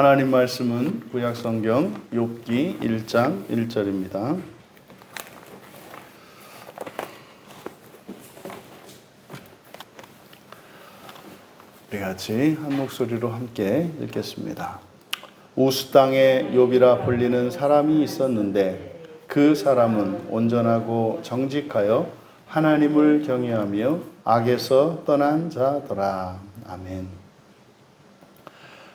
하나님 말씀은 구약성경 욥기 1장 1절입니다. 우리 같이 한 목소리로 함께 읽겠습니다. 우스 땅에 욥이라 불리는 사람이 있었는데 그 사람은 온전하고 정직하여 하나님을 경외하며 악에서 떠난 자더라. 아멘.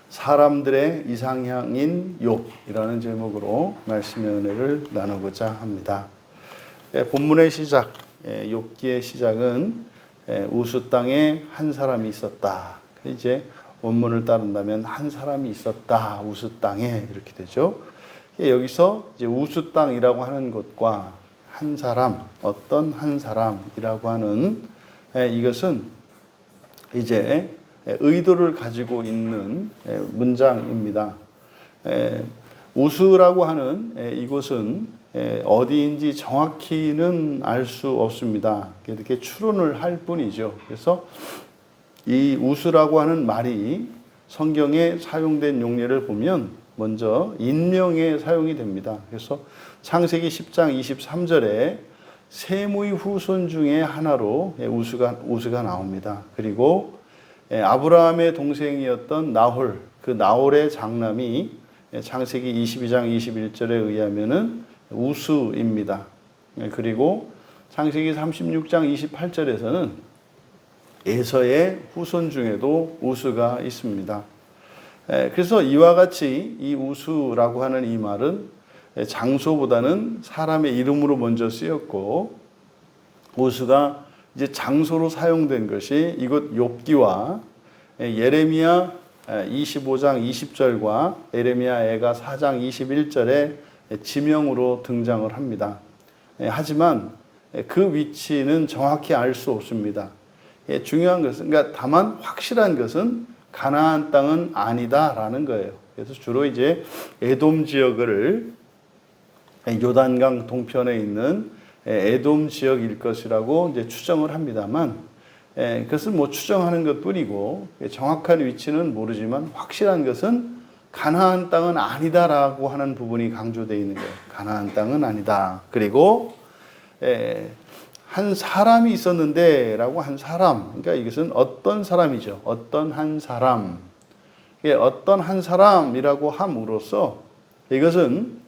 사람들의 이상향인 욥이라는 제목으로 말씀의 은혜를 나누고자 합니다. 본문의 시작, 욥기의 시작은 우스 땅에 한 사람이 있었다. 이제 원문을 따른다면 한 사람이 있었다. 우스 땅에 이렇게 되죠. 여기서 이제 우스 땅이라고 하는 것과 한 사람, 어떤 한 사람이라고 하는 이것은 이제 의도를 가지고 있는 문장입니다. 우스라고 하는 이곳은 어디인지 정확히는 알 수 없습니다. 이렇게 추론을 할 뿐이죠. 그래서 이 우스라고 하는 말이 성경에 사용된 용례를 보면 먼저 인명에 사용이 됩니다. 그래서 창세기 10장 23절에 셈의 후손 중에 하나로 우스가 나옵니다. 그리고 아브라함의 동생이었던 나홀, 그 나홀의 장남이 창세기 22장 21절에 의하면은 우스입니다. 그리고 창세기 36장 28절에서는 에서의 후손 중에도 우스가 있습니다. 그래서 이와 같이 이 우스라고 하는 이 말은 장소보다는 사람의 이름으로 먼저 쓰였고, 우스가 이제 장소로 사용된 것이 이곳 욥기와 예레미야 25장 20절과 예레미야 애가 4장 21절에 지명으로 등장을 합니다. 하지만 그 위치는 정확히 알 수 없습니다. 중요한 것은, 그러니까 다만 확실한 것은 가나안 땅은 아니다라는 거예요. 그래서 주로 이제 에돔 지역을 요단강 동편에 있는 에돔 지역일 것이라고 이제 추정을 합니다만, 그것은 뭐 추정하는 것뿐이고 정확한 위치는 모르지만 확실한 것은 가나안 땅은 아니다라고 하는 부분이 강조되어 있는 거예요. 가나안 땅은 아니다. 그리고 한 사람이 있었는데라고 한 사람, 그러니까 이것은 어떤 사람이죠. 어떤 한 사람. 어떤 한 사람이라고 함으로써 이것은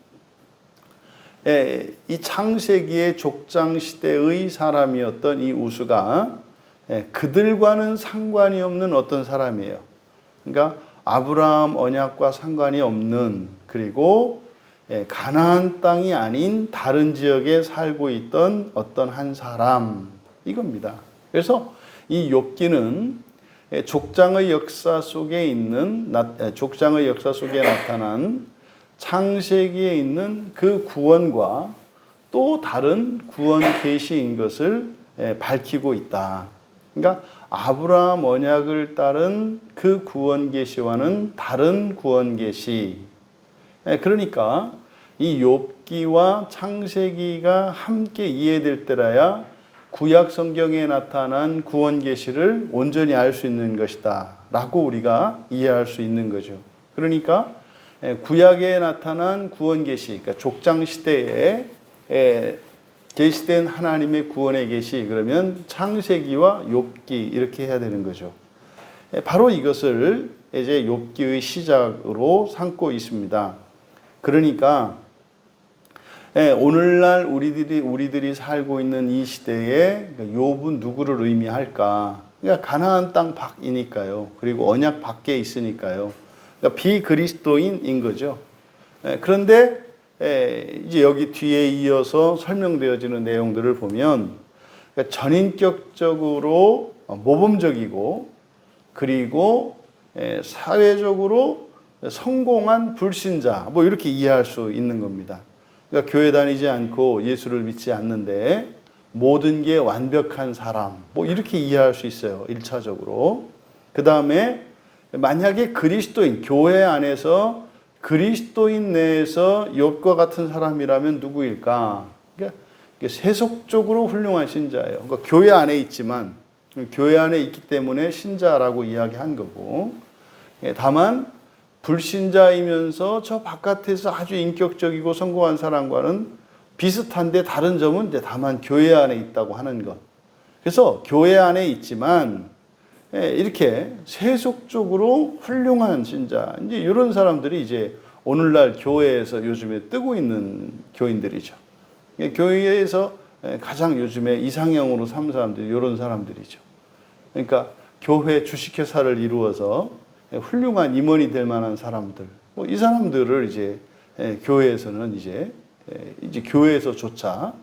이 창세기의 족장 시대의 사람이었던 이 우스가 그들과는 상관이 없는 어떤 사람이에요. 그러니까 아브라함 언약과 상관이 없는, 그리고 가나안 땅이 아닌 다른 지역에 살고 있던 어떤 한 사람, 이겁니다. 그래서 이 욥기는 족장의 역사 속에 나타난 창세기에 있는 그 구원과 또 다른 구원 계시인 것을 밝히고 있다. 그러니까 아브라함 언약을 따른 그 구원 계시와는 다른 구원 계시. 그러니까 이 욥기와 창세기가 함께 이해될 때라야 구약 성경에 나타난 구원 계시를 온전히 알 수 있는 것이다라고 우리가 이해할 수 있는 거죠. 그러니까 구약에 나타난 구원 계시, 그러니까 족장 시대에 계시된 하나님의 구원의 계시, 그러면 창세기와 욥기 이렇게 해야 되는 거죠. 바로 이것을 이제 욥기의 시작으로 삼고 있습니다. 그러니까 오늘날 우리들이 살고 있는 이 시대에 욥은 누구를 의미할까? 그러니까 가나안 땅 밖이니까요. 그리고 언약 밖에 있으니까요. 그러니까 비그리스도인인 거죠. 그런데 이제 여기 뒤에 이어서 설명되어지는 내용들을 보면 그러니까 전인격적으로 모범적이고, 그리고 사회적으로 성공한 불신자, 뭐 이렇게 이해할 수 있는 겁니다. 그러니까 교회 다니지 않고 예수를 믿지 않는데 모든 게 완벽한 사람, 뭐 이렇게 이해할 수 있어요. 1차적으로. 그 다음에 만약에 그리스도인, 교회 안에서 그리스도인 내에서 욥과 같은 사람이라면 누구일까? 그러니까 세속적으로 훌륭한 신자예요. 그러니까 교회 안에 있지만, 교회 안에 있기 때문에 신자라고 이야기한 거고, 다만 불신자이면서 저 바깥에서 아주 인격적이고 성공한 사람과는 비슷한데 다른 점은 이제 다만 교회 안에 있다고 하는 것. 그래서 교회 안에 있지만 이렇게 세속적으로 훌륭한 신자, 이제 이런 사람들이 이제 오늘날 교회에서 요즘에 뜨고 있는 교인들이죠. 교회에서 가장 요즘에 이상형으로 삼는 사람들이 이런 사람들이죠. 그러니까 교회 주식회사를 이루어서 훌륭한 임원이 될 만한 사람들, 이 사람들을 이제 교회에서는 이제 교회에서조차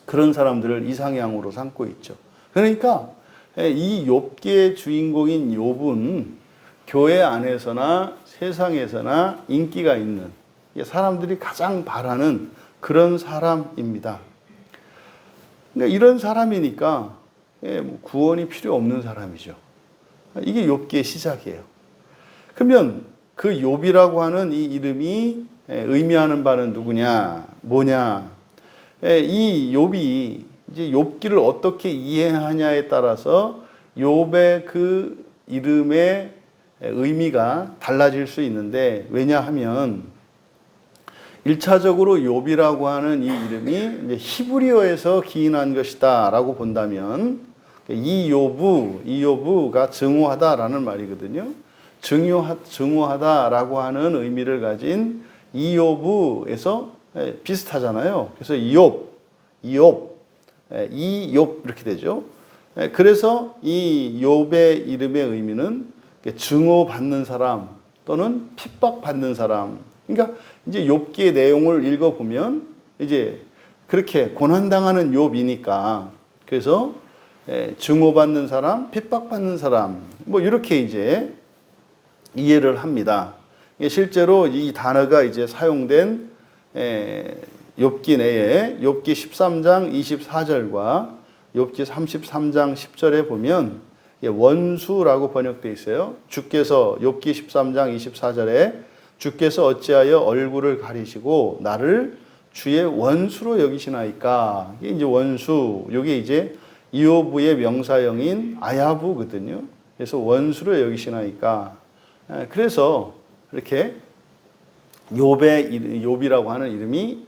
그런 사람들을 이상향으로 삼고 있죠. 그러니까 이 욥기의 주인공인 욥은 교회 안에서나 세상에서나 인기가 있는 사람들이 가장 바라는 그런 사람입니다. 그러니까 이런 사람이니까 구원이 필요 없는 사람이죠. 이게 욥기의 시작이에요. 그러면 그 욥이라고 하는 이 이름이 의미하는 바는 누구냐, 뭐냐? 이 욥이 이제 욥기를 어떻게 이해하냐에 따라서 욥의 그 이름의 의미가 달라질 수 있는데, 왜냐하면 1차적으로 욥이라고 하는 이 이름이 이제 히브리어에서 기인한 것이다라고 본다면 이 욥가 증오하다라는 말이거든요. 증오하다라고 하는 의미를 가진 이욥에서 비슷하잖아요. 그래서 이욥 이렇게 되죠. 그래서 이 욥의 이름의 의미는 증오받는 사람 또는 핍박받는 사람. 그러니까 이제 욥기의 내용을 읽어보면 이제 그렇게 고난당하는 욥이니까 그래서 증오받는 사람, 핍박받는 사람, 이렇게 이제 이해를 합니다. 실제로 이 단어가 이제 사용된 욥기 내에 욥기 13장 24절과 욥기 33장 10절에 보면 원수라고 번역되어 있어요. 주께서 욥기 13장 24절에 주께서 어찌하여 얼굴을 가리시고 나를 주의 원수로 여기시나이까. 이게 이제 원수, 이게 이제 이호부의 명사형인 아야부거든요. 그래서 원수로 여기시나이까. 그래서 이렇게 욥이라고 하는 이름이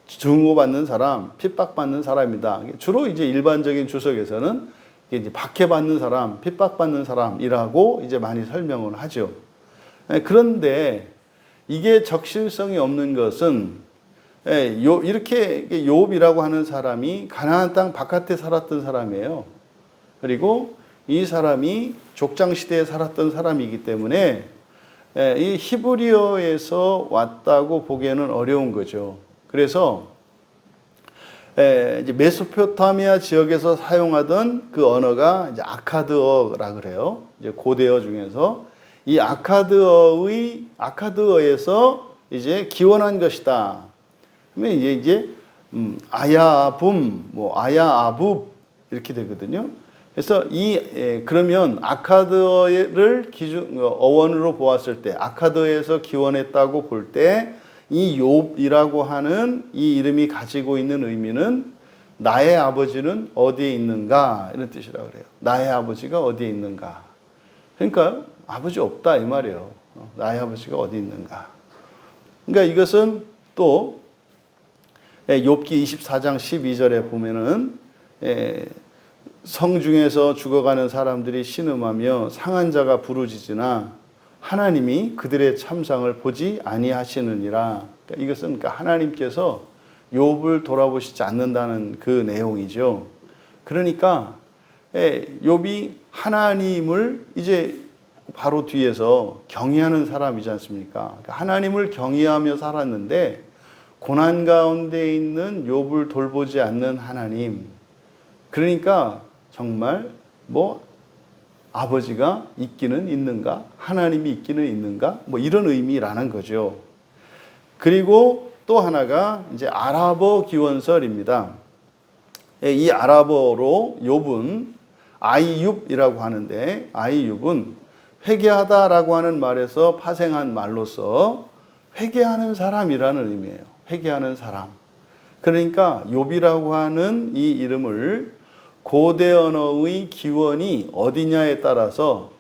증오받는 사람, 핍박받는 사람이다. 주로 이제 일반적인 주석에서는 이제 박해받는 사람, 핍박받는 사람이라고 이제 많이 설명을 하죠. 그런데 이게 적실성이 없는 것은 이렇게 욥이라고 하는 사람이 가나안 땅 바깥에 살았던 사람이에요. 그리고 이 사람이 족장 시대에 살았던 사람이기 때문에 이 히브리어에서 왔다고 보기에는 어려운 거죠. 그래서 이제 메소포타미아 지역에서 사용하던 그 언어가 이제 아카드어라 그래요. 이제 고대어 중에서 이 아카드어에서 이제 기원한 것이다. 그러면 이제 아야붐, 아야아붓 이렇게 되거든요. 그래서 그러면 아카드어를 어원으로 보았을 때, 아카드어에서 기원했다고 볼 때, 이 욥이라고 하는 이 이름이 가지고 있는 의미는 나의 아버지는 어디에 있는가 이런 뜻이라고 그래요. 나의 아버지가 어디에 있는가. 그러니까 아버지 없다 이 말이에요. 나의 아버지가 어디 있는가. 그러니까 이것은 또 욥기 24장 12절에 보면은 성중에서 죽어가는 사람들이 신음하며 상한 자가 부르짖으나 하나님이 그들의 참상을 보지 아니하시느니라. 그러니까 이것은 하나님께서 욥을 돌아보시지 않는다는 그 내용이죠. 그러니까 욥이 하나님을 이제 바로 뒤에서 경외하는 사람이지 않습니까? 그러니까 하나님을 경외하며 살았는데 고난 가운데 있는 욥을 돌보지 않는 하나님. 그러니까 정말 아버지가 있기는 있는가? 하나님이 있기는 있는가? 이런 의미라는 거죠. 그리고 또 하나가 이제 아랍어 기원설입니다. 이 아랍어로 욥은 아이윳이라고 하는데 아이윳은 회개하다라고 하는 말에서 파생한 말로서 회개하는 사람이라는 의미예요. 회개하는 사람. 그러니까 욥이라고 하는 이 이름을 고대 언어의 기원이 어디냐에 따라서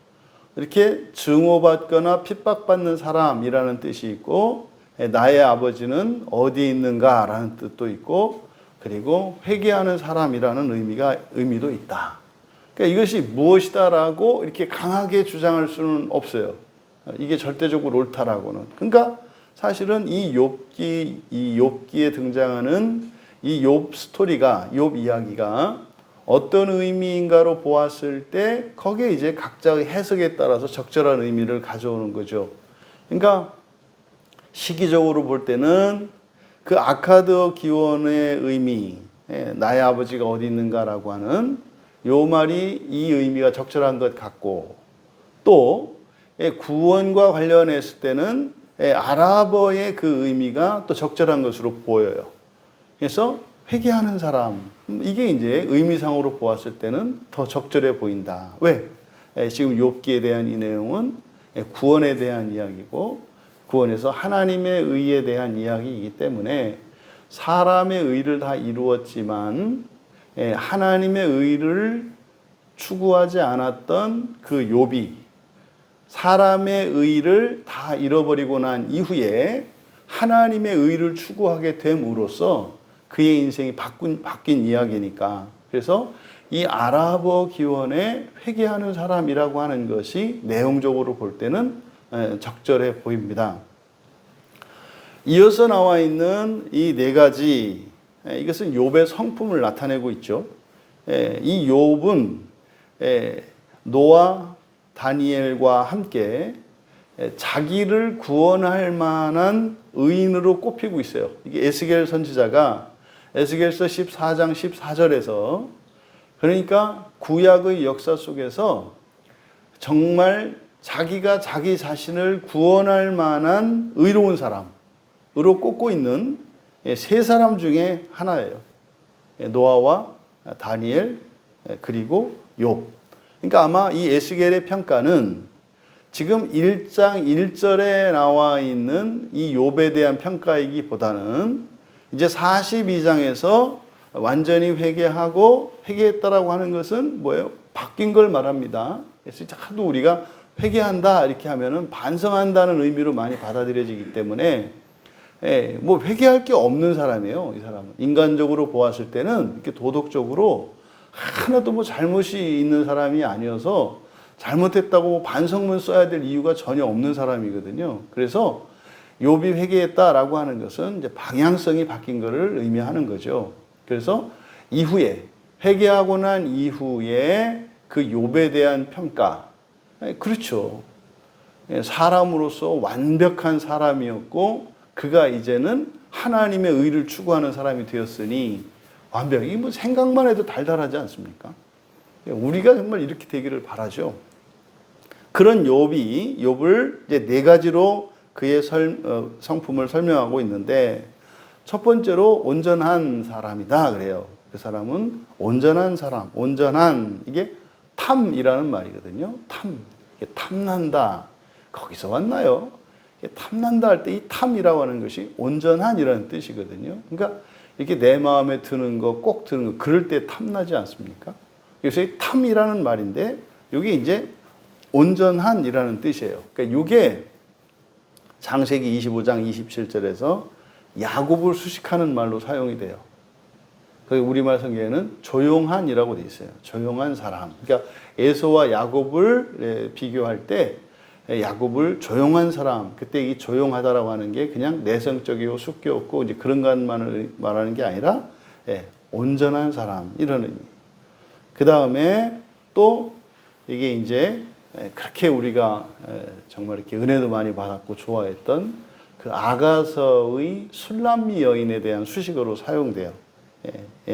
이렇게 증오받거나 핍박받는 사람이라는 뜻이 있고, 나의 아버지는 어디에 있는가라는 뜻도 있고, 그리고 회개하는 사람이라는 의미도 있다. 그러니까 이것이 무엇이다라고 이렇게 강하게 주장할 수는 없어요. 이게 절대적으로 옳다라고는. 그러니까 사실은 이 욥기에 등장하는 이 욥 스토리가, 욥 이야기가 어떤 의미인가로 보았을 때 거기에 이제 각자의 해석에 따라서 적절한 의미를 가져오는 거죠. 그러니까 시기적으로 볼 때는 그 아카드 기원의 의미, 나의 아버지가 어디 있는가라고 하는 요 말이 이 의미가 적절한 것 같고, 또 구원과 관련했을 때는 아랍어의 그 의미가 또 적절한 것으로 보여요. 그래서 회개하는 사람, 이게 이제 의미상으로 보았을 때는 더 적절해 보인다. 왜? 지금 욥기에 대한 이 내용은 구원에 대한 이야기고, 구원에서 하나님의 의에 대한 이야기이기 때문에 사람의 의를 다 이루었지만 하나님의 의를 추구하지 않았던 그 욥이 사람의 의를 다 잃어버리고 난 이후에 하나님의 의를 추구하게 됨으로써 그의 인생이 바뀐 이야기니까. 그래서 이 아랍어 기원에 회개하는 사람이라고 하는 것이 내용적으로 볼 때는 적절해 보입니다. 이어서 나와 있는 이 네 가지, 이것은 욥의 성품을 나타내고 있죠. 이 욥은 노아, 다니엘과 함께 자기를 구원할 만한 의인으로 꼽히고 있어요. 이게 에스겔 선지자가 에스겔서 14장 14절에서, 그러니까 구약의 역사 속에서 정말 자기가 자기 자신을 구원할 만한 의로운 사람으로 꼽고 있는 세 사람 중에 하나예요. 노아와 다니엘, 그리고 욥. 그러니까 아마 이 에스겔의 평가는 지금 1장 1절에 나와 있는 이 욥에 대한 평가이기보다는 이제 42장에서 완전히 회개했다라고 하는 것은 뭐예요? 바뀐 걸 말합니다. 그래서 하도 우리가 회개한다 이렇게 하면은 반성한다는 의미로 많이 받아들여지기 때문에 뭐 회개할 게 없는 사람이에요. 이 사람은 인간적으로 보았을 때는 이렇게 도덕적으로 하나도 뭐 잘못이 있는 사람이 아니어서 잘못했다고 반성문 써야 될 이유가 전혀 없는 사람이거든요. 그래서 욥이 회개했다라고 하는 것은 이제 방향성이 바뀐 것을 의미하는 거죠. 그래서 이후에 회개하고 난 이후에 그 욥에 대한 평가, 그렇죠. 사람으로서 완벽한 사람이었고 그가 이제는 하나님의 의를 추구하는 사람이 되었으니 완벽히 뭐 생각만 해도 달달하지 않습니까? 우리가 정말 이렇게 되기를 바라죠. 그런 욥을 이제 네 가지로 그의 성품을 설명하고 있는데, 첫 번째로 온전한 사람이다 그래요. 그 사람은 온전한 사람, 온전한, 이게 탐이라는 말이거든요. 이게 탐난다. 거기서 왔나요? 탐난다 할 때 이 탐이라고 하는 것이 온전한이라는 뜻이거든요. 그러니까 이렇게 내 마음에 드는 거, 꼭 드는 거, 그럴 때 탐나지 않습니까? 그래서 이 탐이라는 말인데, 이게 이제 온전한이라는 뜻이에요. 그러니까 이게 창세기 25장 27절에서 야곱을 수식하는 말로 사용이 돼요. 우리말 성경에는 조용한이라고 되어 있어요. 조용한 사람. 그러니까 에서와 야곱을 비교할 때 야곱을 조용한 사람, 그때 이 조용하다라고 하는 게 그냥 내성적이고 숙기없고 이제 그런 것만을 말하는 게 아니라 온전한 사람, 이런 의미. 그 다음에 또 이게 이제 그렇게 우리가 정말 이렇게 은혜도 많이 받았고 좋아했던 그 아가서의 술람미 여인에 대한 수식어로 사용돼요.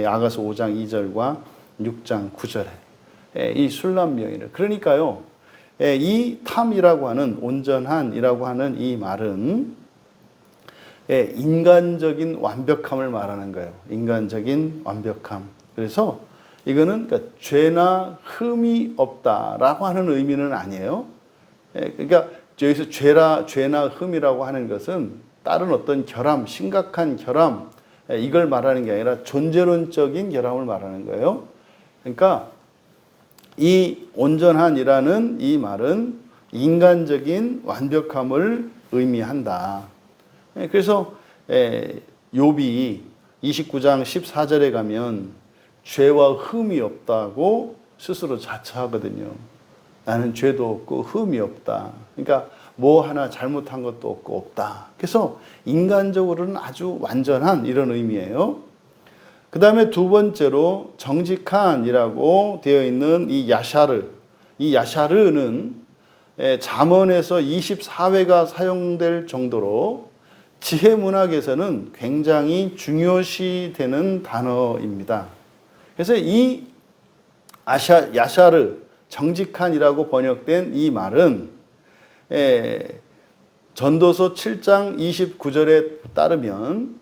아가서 5장 2절과 6장 9절에 이 술람미 여인을. 그러니까요, 이 탐이라고 하는, 온전한이라고 하는 이 말은 인간적인 완벽함을 말하는 거예요. 인간적인 완벽함. 그래서 이거는 그러니까 죄나 흠이 없다라고 하는 의미는 아니에요. 그러니까 여기서 죄나 흠이라고 하는 것은 다른 어떤 결함, 심각한 결함, 이걸 말하는 게 아니라 존재론적인 결함을 말하는 거예요. 그러니까 이 온전한이라는 이 말은 인간적인 완벽함을 의미한다. 그래서 욥이 29장 14절에 가면 죄와 흠이 없다고 스스로 자처하거든요. 나는 죄도 없고 흠이 없다. 그러니까 뭐 하나 잘못한 것도 없다. 그래서 인간적으로는 아주 완전한 이런 의미예요. 그 다음에 두 번째로 정직한이라고 되어 있는 이 야샤르. 이 야샤르는 잠언에서 24회가 사용될 정도로 지혜 문학에서는 굉장히 중요시되는 단어입니다. 그래서 이 야샤르, 정직한이라고 번역된 이 말은 전도서 7장 29절에 따르면,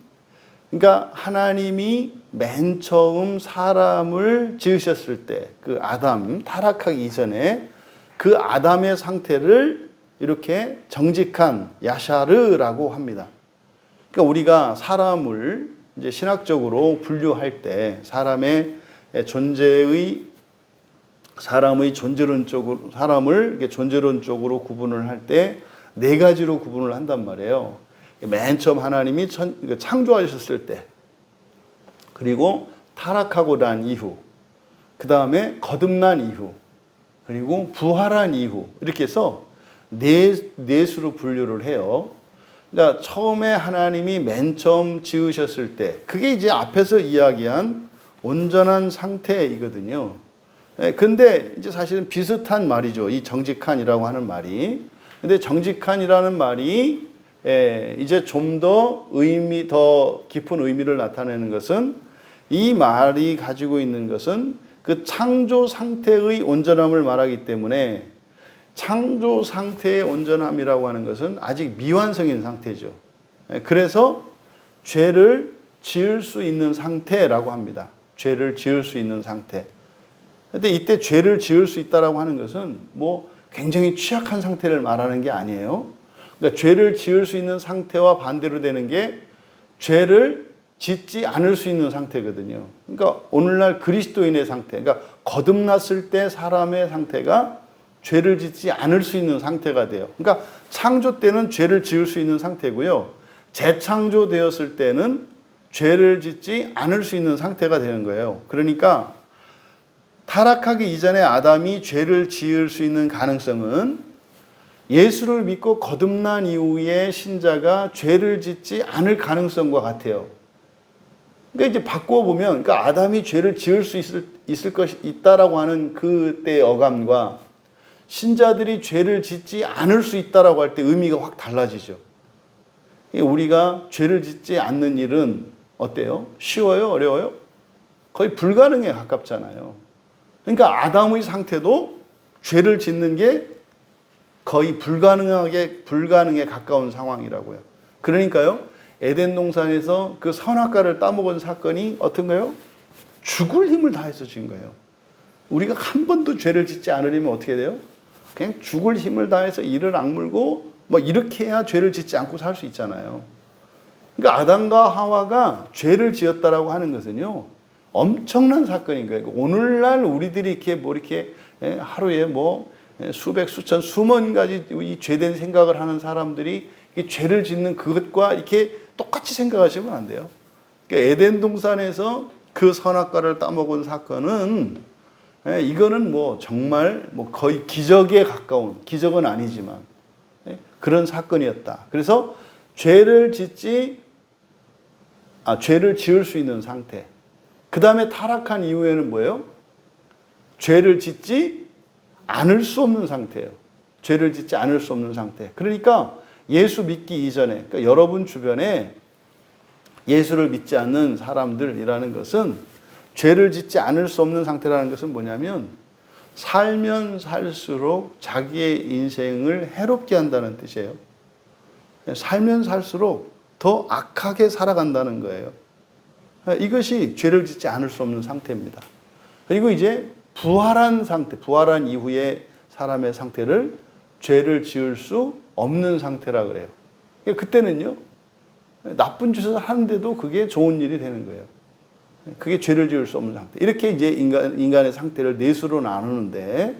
그러니까 하나님이 맨 처음 사람을 지으셨을 때 그 아담 타락하기 이전에 그 아담의 상태를 이렇게 정직한 야샤르라고 합니다. 그러니까 우리가 사람을 이제 신학적으로 분류할 때 사람의 존재론적으로 사람을 이렇게 존재론적으로 구분을 할 때 네 가지로 구분을 한단 말이에요. 맨 처음 하나님이 창조하셨을 때, 그리고 타락하고 난 이후, 그 다음에 거듭난 이후, 그리고 부활한 이후, 이렇게 해서 넷으로 분류를 해요. 그러니까 처음에 하나님이 맨 처음 지으셨을 때, 그게 이제 앞에서 이야기한 온전한 상태이거든요. 근데 이제 사실은 비슷한 말이죠. 이 정직한이라고 하는 말이. 근데 정직한이라는 말이 이제 좀 더 깊은 의미를 나타내는 것은, 이 말이 가지고 있는 것은 그 창조 상태의 온전함을 말하기 때문에, 창조 상태의 온전함이라고 하는 것은 아직 미완성인 상태죠. 그래서 죄를 지을 수 있는 상태라고 합니다. 죄를 지을 수 있는 상태. 근데 이때 죄를 지을 수 있다라고 하는 것은 뭐 굉장히 취약한 상태를 말하는 게 아니에요. 그러니까 죄를 지을 수 있는 상태와 반대로 되는 게 죄를 짓지 않을 수 있는 상태거든요. 그러니까 오늘날 그리스도인의 상태, 그러니까 거듭났을 때 사람의 상태가 죄를 짓지 않을 수 있는 상태가 돼요. 그러니까 창조 때는 죄를 지을 수 있는 상태고요. 재창조되었을 때는 죄를 짓지 않을 수 있는 상태가 되는 거예요. 그러니까 타락하기 이전에 아담이 죄를 지을 수 있는 가능성은 예수를 믿고 거듭난 이후에 신자가 죄를 짓지 않을 가능성과 같아요. 그러니까 이제 바꾸어 보면, 그러니까 아담이 죄를 지을 수 있다라고 하는 그때의 어감과 신자들이 죄를 짓지 않을 수 있다라고 할 때 의미가 확 달라지죠. 우리가 죄를 짓지 않는 일은 어때요? 쉬워요? 어려워요? 거의 불가능에 가깝잖아요. 그러니까 아담의 상태도 죄를 짓는 게 거의 불가능에 가까운 상황이라고요. 그러니까요, 에덴 동산에서 그 선악과를 따먹은 사건이 어떤가요? 죽을 힘을 다해서 진 거예요. 우리가 한 번도 죄를 짓지 않으려면 어떻게 돼요? 그냥 죽을 힘을 다해서 이를 악물고 뭐 이렇게 해야 죄를 짓지 않고 살 수 있잖아요. 그러니까 아담과 하와가 죄를 지었다라고 하는 것은요, 엄청난 사건인 거예요. 오늘날 우리들이 이렇게 하루에 수백, 수천, 수만 가지 이 죄된 생각을 하는 사람들이 죄를 짓는 그것과 이렇게 똑같이 생각하시면 안 돼요. 그러니까 에덴 동산에서 그 선악과를 따먹은 사건은, 이거는 정말 거의 기적에 가까운, 기적은 아니지만 그런 사건이었다. 그래서 죄를 지을 수 있는 상태. 그 다음에 타락한 이후에는 뭐예요? 죄를 짓지 않을 수 없는 상태예요. 죄를 짓지 않을 수 없는 상태. 그러니까 예수 믿기 이전에, 그러니까 여러분 주변에 예수를 믿지 않는 사람들이라는 것은, 죄를 짓지 않을 수 없는 상태라는 것은 뭐냐면, 살면 살수록 자기의 인생을 해롭게 한다는 뜻이에요. 살면 살수록 더 악하게 살아간다는 거예요. 이것이 죄를 짓지 않을 수 없는 상태입니다. 그리고 이제 부활한 상태, 부활한 이후의 사람의 상태를 죄를 지을 수 없는 상태라 그래요. 그때는요, 나쁜 짓을 하는데도 그게 좋은 일이 되는 거예요. 그게 죄를 지을 수 없는 상태. 이렇게 이제 인간의 상태를 넷으로 나누는데,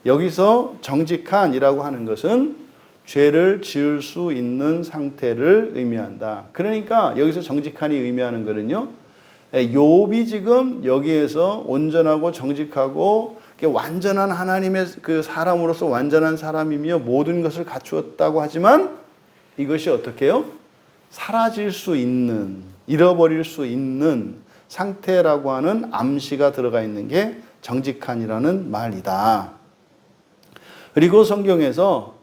여기서 정직한이라고 하는 것은 죄를 지을 수 있는 상태를 의미한다. 그러니까 여기서 정직한이 의미하는 거는요, 욥이 지금 여기에서 온전하고 정직하고 완전한 하나님의 그 사람으로서 완전한 사람이며 모든 것을 갖추었다고 하지만 이것이 어떻게 해요? 사라질 수 있는, 잃어버릴 수 있는 상태라고 하는 암시가 들어가 있는 게 정직한이라는 말이다. 그리고 성경에서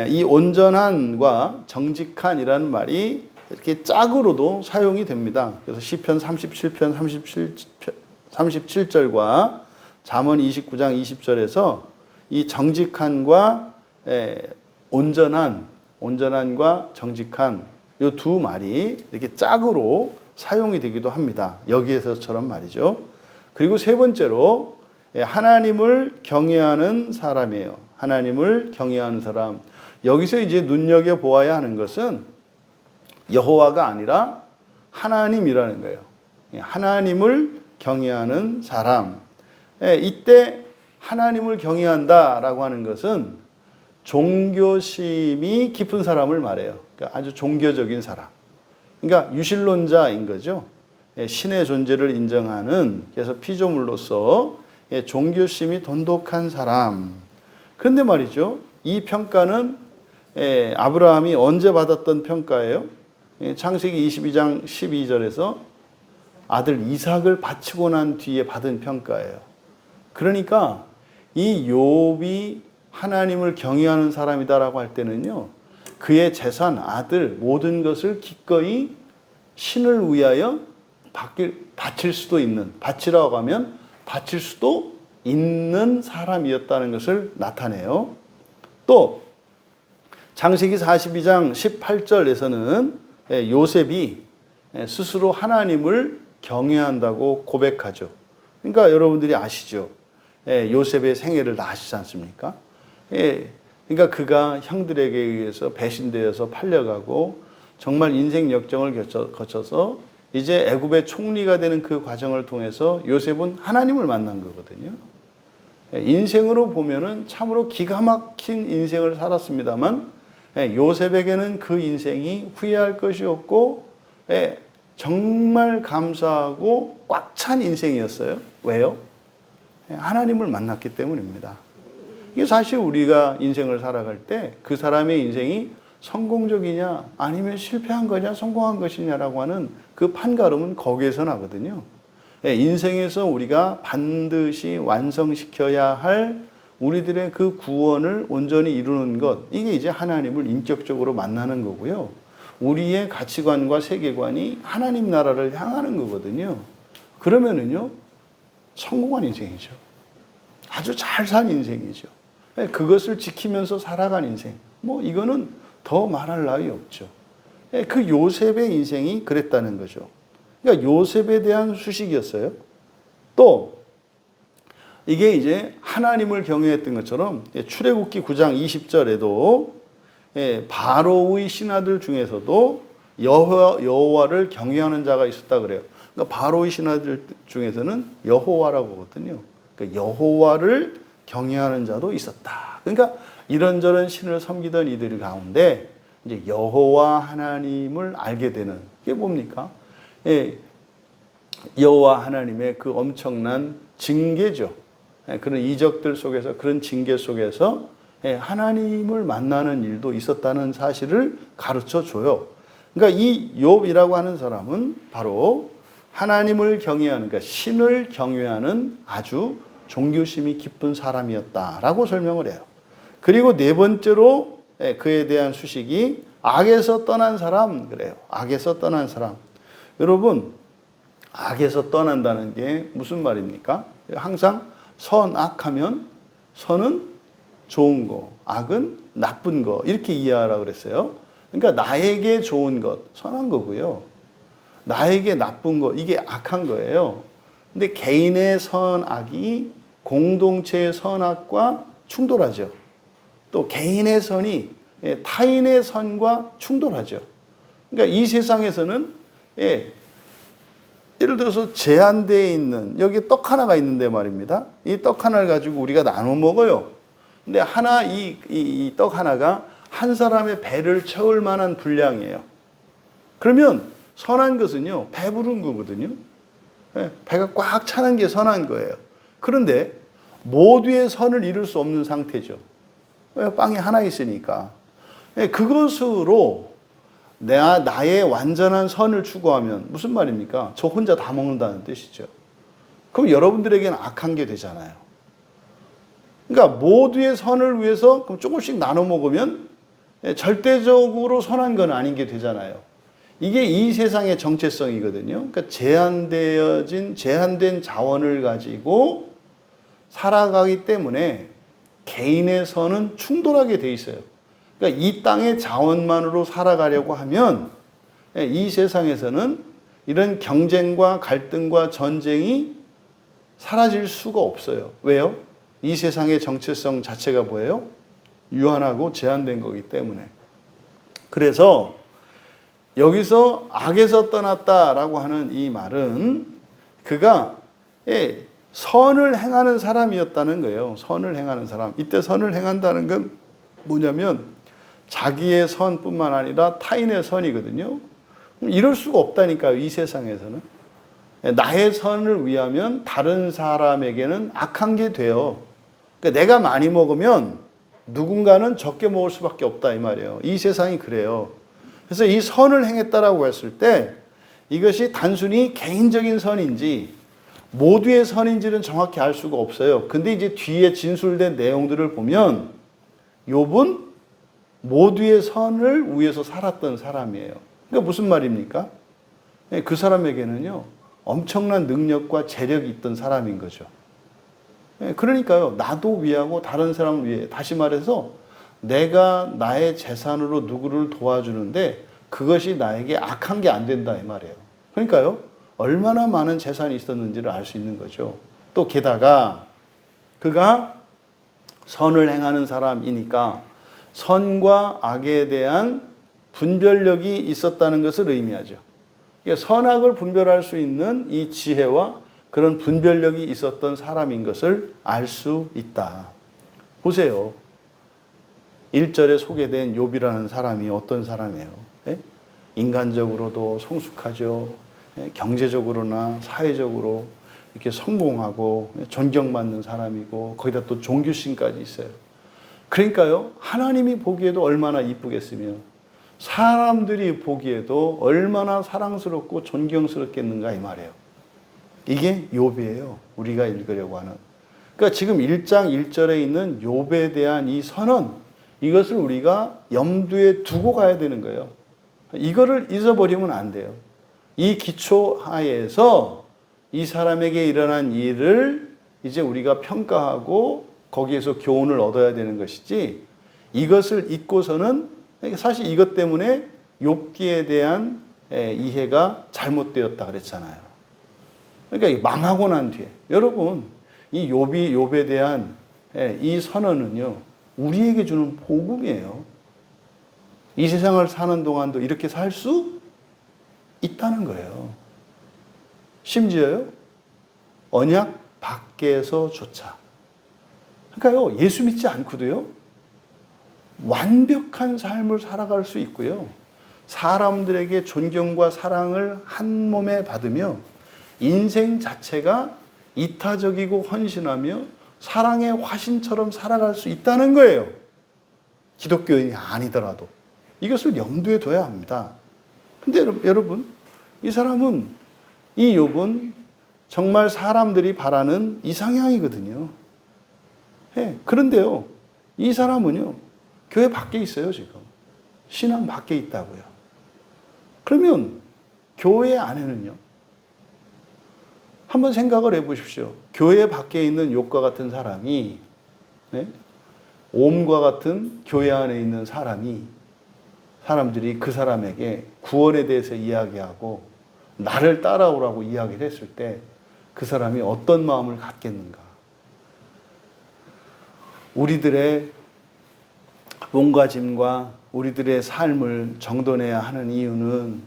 이 온전한과 정직한이라는 말이 이렇게 짝으로도 사용이 됩니다. 그래서 시편 37편 37절과 잠언 29장 20절에서 이 정직한과 온전한과 정직한 이 두 말이 이렇게 짝으로 사용이 되기도 합니다. 여기에서처럼 말이죠. 그리고 세 번째로 하나님을 경외하는 사람이에요. 하나님을 경외하는 사람. 여기서 이제 눈여겨보아야 하는 것은 여호와가 아니라 하나님이라는 거예요. 하나님을 경외하는 사람. 이때 하나님을 경외한다라고 하는 것은 종교심이 깊은 사람을 말해요. 그러니까 아주 종교적인 사람. 그러니까 유실론자인 거죠. 신의 존재를 인정하는, 그래서 피조물로서 종교심이 돈독한 사람. 그런데 말이죠, 이 평가는 아브라함이 언제 받았던 평가예요? 창세기 22장 12절에서 아들 이삭을 바치고 난 뒤에 받은 평가예요. 그러니까 이 욥이 하나님을 경외하는 사람이다라고 할 때는요, 그의 재산, 아들, 모든 것을 기꺼이 신을 위하여 바칠 수도 있는, 바치라고 하면 바칠 수도 있는 사람이었다는 것을 나타내요. 또 창세기 42장 18절에서는 요셉이 스스로 하나님을 경외한다고 고백하죠. 그러니까 여러분들이 아시죠. 요셉의 생애를 다 아시지 않습니까? 그러니까 그가 형들에게 의해서 배신되어서 팔려가고 정말 인생 역정을 거쳐서 이제 애굽의 총리가 되는 그 과정을 통해서 요셉은 하나님을 만난 거거든요. 인생으로 보면은 참으로 기가 막힌 인생을 살았습니다만 요셉에게는 그 인생이 후회할 것이 없고 정말 감사하고 꽉 찬 인생이었어요. 왜요? 하나님을 만났기 때문입니다. 이게 사실 우리가 인생을 살아갈 때 그 사람의 인생이 성공적이냐 아니면 실패한 거냐 성공한 것이냐라고 하는 그 판가름은 거기에서 나거든요. 인생에서 우리가 반드시 완성시켜야 할 우리들의 그 구원을 온전히 이루는 것, 이게 이제 하나님을 인격적으로 만나는 거고요. 우리의 가치관과 세계관이 하나님 나라를 향하는 거거든요. 그러면은요, 성공한 인생이죠. 아주 잘 산 인생이죠. 그것을 지키면서 살아간 인생. 이거는 더 말할 나위 없죠. 그 요셉의 인생이 그랬다는 거죠. 그러니까 요셉에 대한 수식이었어요. 또 이게 이제 하나님을 경외했던 것처럼 출애굽기 9장 20절에도 바로의 신하들 중에서도 여호와를 경외하는 자가 있었다 그래요. 그러니까 바로의 신하들 중에서는 여호와라고 하거든요. 그러니까 여호와를 경외하는 자도 있었다. 그러니까 이런저런 신을 섬기던 이들 가운데 이제 여호와 하나님을 알게 되는 게 뭡니까? 여호와 하나님의 그 엄청난 징계죠. 그런 이적들 속에서, 그런 징계 속에서 하나님을 만나는 일도 있었다는 사실을 가르쳐 줘요. 그러니까 이 욥이라고 하는 사람은 바로 하나님을 경외하는, 그러니까 신을 경외하는 아주 종교심이 깊은 사람이었다라고 설명을 해요. 그리고 네 번째로 그에 대한 수식이 악에서 떠난 사람 그래요. 악에서 떠난 사람. 여러분, 악에서 떠난다는 게 무슨 말입니까? 항상 선악하면 선은 좋은 거, 악은 나쁜 거 이렇게 이해하라고 그랬어요. 그러니까 나에게 좋은 것, 선한 거고요. 나에게 나쁜 거, 이게 악한 거예요. 근데 개인의 선악이 공동체의 선악과 충돌하죠. 또 개인의 선이 타인의 선과 충돌하죠. 그러니까 이 세상에서는 예를 들어서 제한되어 있는 여기 떡 하나가 있는데 말입니다. 이 떡 하나를 가지고 우리가 나눠 먹어요. 근데 하나 이 떡 하나가 한 사람의 배를 채울 만한 분량이에요. 그러면 선한 것은요, 배부른 거거든요. 배가 꽉 차는 게 선한 거예요. 그런데 모두의 선을 이룰 수 없는 상태죠. 빵이 하나 있으니까. 그것으로 나의 완전한 선을 추구하면 무슨 말입니까? 저 혼자 다 먹는다는 뜻이죠. 그럼 여러분들에게는 악한 게 되잖아요. 그러니까 모두의 선을 위해서 그럼 조금씩 나눠 먹으면 절대적으로 선한 건 아닌 게 되잖아요. 이게 이 세상의 정체성이거든요. 그러니까 제한된 자원을 가지고 살아가기 때문에 개인의 선은 충돌하게 돼 있어요. 그러니까 이 땅의 자원만으로 살아가려고 하면 이 세상에서는 이런 경쟁과 갈등과 전쟁이 사라질 수가 없어요. 왜요? 이 세상의 정체성 자체가 뭐예요? 유한하고 제한된 거기 때문에. 그래서 여기서 악에서 떠났다라고 하는 이 말은 그가 선을 행하는 사람이었다는 거예요. 선을 행하는 사람. 이때 선을 행한다는 건 뭐냐면 자기의 선뿐만 아니라 타인의 선이거든요. 이럴 수가 없다니까요. 이 세상에서는. 나의 선을 위하면 다른 사람에게는 악한 게 돼요. 그러니까 내가 많이 먹으면 누군가는 적게 먹을 수밖에 없다 이 말이에요. 이 세상이 그래요. 그래서 이 선을 행했다라고 했을 때 이것이 단순히 개인적인 선인지 모두의 선인지는 정확히 알 수가 없어요. 근데 이제 뒤에 진술된 내용들을 보면 욥은 모두의 선을 위해서 살았던 사람이에요. 그러니까 무슨 말입니까? 그 사람에게는요, 엄청난 능력과 재력이 있던 사람인 거죠. 그러니까요, 나도 위하고 다른 사람을 위해, 다시 말해서 내가 나의 재산으로 누구를 도와주는데 그것이 나에게 악한 게 안 된다 이 말이에요. 그러니까요, 얼마나 많은 재산이 있었는지를 알 수 있는 거죠. 또 게다가 그가 선을 행하는 사람이니까 선과 악에 대한 분별력이 있었다는 것을 의미하죠. 그러니까 선악을 분별할 수 있는 이 지혜와 그런 분별력이 있었던 사람인 것을 알 수 있다. 보세요. 1절에 소개된 욥이라는 사람이 어떤 사람이에요? 인간적으로도 성숙하죠. 경제적으로나 사회적으로 이렇게 성공하고 존경받는 사람이고 거기다 또 종교심까지 있어요. 그러니까요, 하나님이 보기에도 얼마나 이쁘겠으며 사람들이 보기에도 얼마나 사랑스럽고 존경스럽겠는가 이 말이에요. 이게 욥이에요. 우리가 읽으려고 하는. 그러니까 지금 1장 1절에 있는 욥에 대한 이 선언, 이것을 우리가 염두에 두고 가야 되는 거예요. 이거를 잊어버리면 안 돼요. 이 기초 하에서 이 사람에게 일어난 일을 이제 우리가 평가하고 거기에서 교훈을 얻어야 되는 것이지, 이것을 잊고서는 사실 이것 때문에 욥기에 대한 이해가 잘못되었다 그랬잖아요. 그러니까 망하고 난 뒤에 여러분, 이 욥에 대한 이 선언은요, 우리에게 주는 복음이에요. 이 세상을 사는 동안도 이렇게 살 수 있다는 거예요. 심지어요, 언약 밖에서조차. 그러니까요, 예수 믿지 않고도요, 완벽한 삶을 살아갈 수 있고요, 사람들에게 존경과 사랑을 한 몸에 받으며 인생 자체가 이타적이고 헌신하며 사랑의 화신처럼 살아갈 수 있다는 거예요. 기독교인이 아니더라도. 이것을 염두에 둬야 합니다. 근데 여러분, 이 사람은, 이 욥은 정말 사람들이 바라는 이상향이거든요. 그런데요, 이 사람은요, 교회 밖에 있어요, 지금. 신앙 밖에 있다고요. 그러면 교회 안에는요, 한번 생각을 해 보십시오. 교회 밖에 있는 욥과 같은 사람이, 옴과 같은 교회 안에 있는 사람들이 그 사람에게 구원에 대해서 이야기하고 나를 따라오라고 이야기를 했을 때 그 사람이 어떤 마음을 갖겠는가. 우리들의 몸가짐과 우리들의 삶을 정돈해야 하는 이유는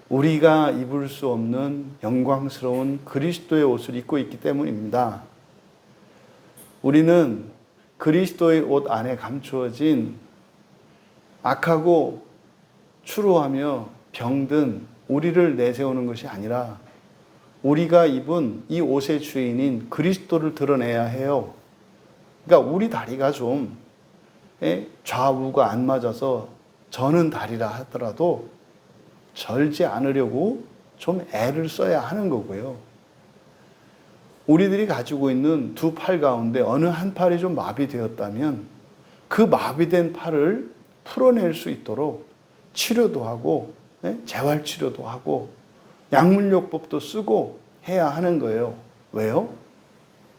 우리가 입을 수 없는 영광스러운 그리스도의 옷을 입고 있기 때문입니다. 우리는 그리스도의 옷 안에 감추어진 악하고 추로하며 병든 우리를 내세우는 것이 아니라 우리가 입은 이 옷의 주인인 그리스도를 드러내야 해요. 그러니까 우리 다리가 좀 좌우가 안 맞아서 저는 다리라 하더라도 절지 않으려고 좀 애를 써야 하는 거고요. 우리들이 가지고 있는 두 팔 가운데 어느 한 팔이 좀 마비되었다면 그 마비된 팔을 풀어낼 수 있도록 치료도 하고 재활치료도 하고 약물요법도 쓰고 해야 하는 거예요. 왜요?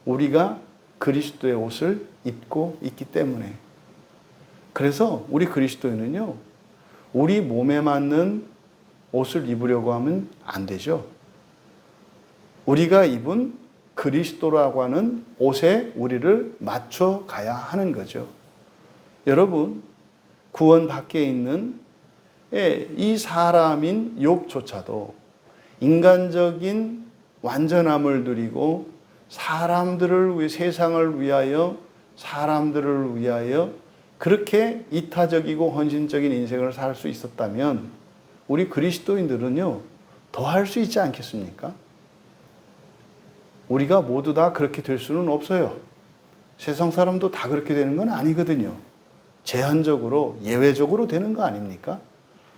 우리가 그리스도의 옷을 입고 있기 때문에. 그래서 우리 그리스도인은요, 우리 몸에 맞는 옷을 입으려고 하면 안 되죠. 우리가 입은 그리스도라고 하는 옷에 우리를 맞춰 가야 하는 거죠. 여러분, 구원 밖에 있는 이 사람인 욥조차도 인간적인 완전함을 누리고 사람들을 위해, 세상을 위하여, 사람들을 위하여 그렇게 이타적이고 헌신적인 인생을 살 수 있었다면 우리 그리스도인들은요, 더 할 수 있지 않겠습니까? 우리가 모두 다 그렇게 될 수는 없어요. 세상 사람도 다 그렇게 되는 건 아니거든요. 제한적으로, 예외적으로 되는 거 아닙니까?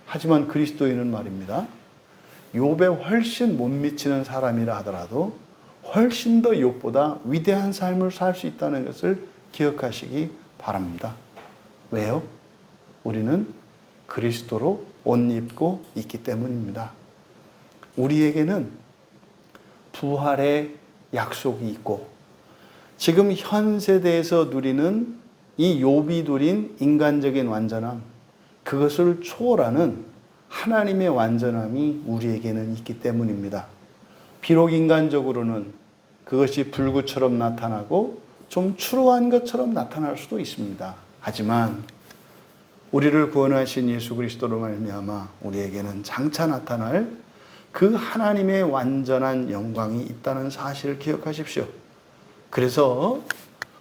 하지만 그리스도인은 말입니다. 욥에 훨씬 못 미치는 사람이라 하더라도 훨씬 더 욥보다 위대한 삶을 살 수 있다는 것을 기억하시기 바랍니다. 왜요? 우리는 그리스도로 옷 입고 있기 때문입니다. 우리에게는 부활의 약속이 있고 지금 현 세대에서 누리는 이 욥이 누린 인간적인 완전함, 그것을 초월하는 하나님의 완전함이 우리에게는 있기 때문입니다. 비록 인간적으로는 그것이 불구처럼 나타나고 좀 추로한 것처럼 나타날 수도 있습니다. 하지만 우리를 구원하신 예수 그리스도로 말미암아 우리에게는 장차 나타날 그 하나님의 완전한 영광이 있다는 사실을 기억하십시오. 그래서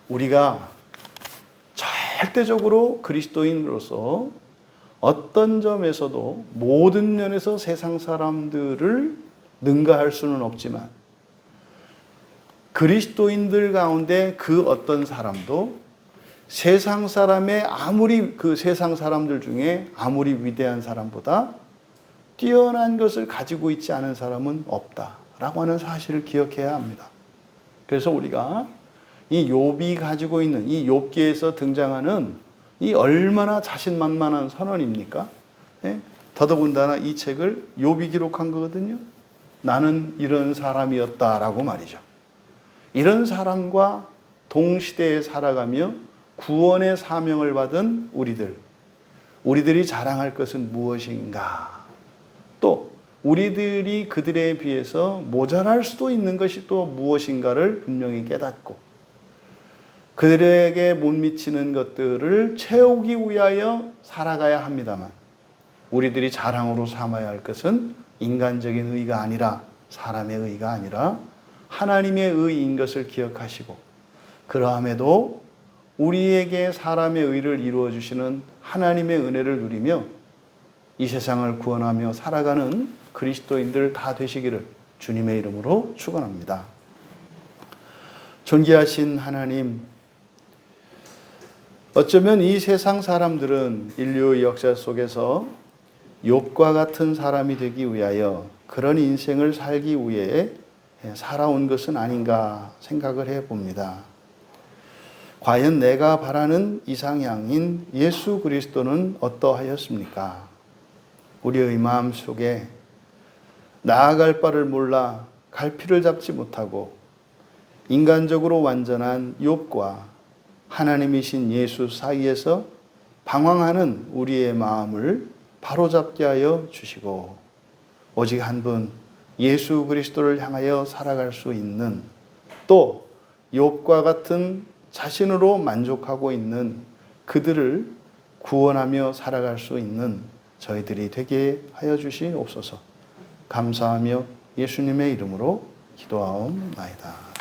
우리가 절대적으로 그리스도인으로서 어떤 점에서도 모든 면에서 세상 사람들을 능가할 수는 없지만 그리스도인들 가운데 그 어떤 사람도 세상 사람의 아무리 그 세상 사람들 중에 아무리 위대한 사람보다 뛰어난 것을 가지고 있지 않은 사람은 없다라고 하는 사실을 기억해야 합니다. 그래서 우리가 이 욥이 가지고 있는 이 욥기에서 등장하는 이 얼마나 자신만만한 선언입니까? 더더군다나 이 책을 욥이 기록한 거거든요. 나는 이런 사람이었다라고 말이죠. 이런 사람과 동시대에 살아가며 구원의 사명을 받은 우리들이 자랑할 것은 무엇인가? 또 우리들이 그들에 비해서 모자랄 수도 있는 것이 또 무엇인가를 분명히 깨닫고 그들에게 못 미치는 것들을 채우기 위하여 살아가야 합니다만 우리들이 자랑으로 삼아야 할 것은 인간적인 의가 아니라 사람의 의가 아니라 하나님의 의인 것을 기억하시고 그러함에도 우리에게 사람의 의를 이루어 주시는 하나님의 은혜를 누리며 이 세상을 구원하며 살아가는 그리스도인들 다 되시기를 주님의 이름으로 축원합니다. 존귀하신 하나님, 어쩌면 이 세상 사람들은 인류의 역사 속에서 욥과 같은 사람이 되기 위하여 그런 인생을 살기 위해 살아온 것은 아닌가 생각을 해봅니다. 과연 내가 바라는 이상향인 예수 그리스도는 어떠하였습니까? 우리의 마음 속에 나아갈 바를 몰라 갈피를 잡지 못하고 인간적으로 완전한 욥과 하나님이신 예수 사이에서 방황하는 우리의 마음을 바로잡게 하여 주시고 오직 한 분 예수 그리스도를 향하여 살아갈 수 있는 또 욥과 같은 자신으로 만족하고 있는 그들을 구원하며 살아갈 수 있는 저희들이 되게 하여 주시옵소서. 감사하며 예수님의 이름으로 기도하옵나이다.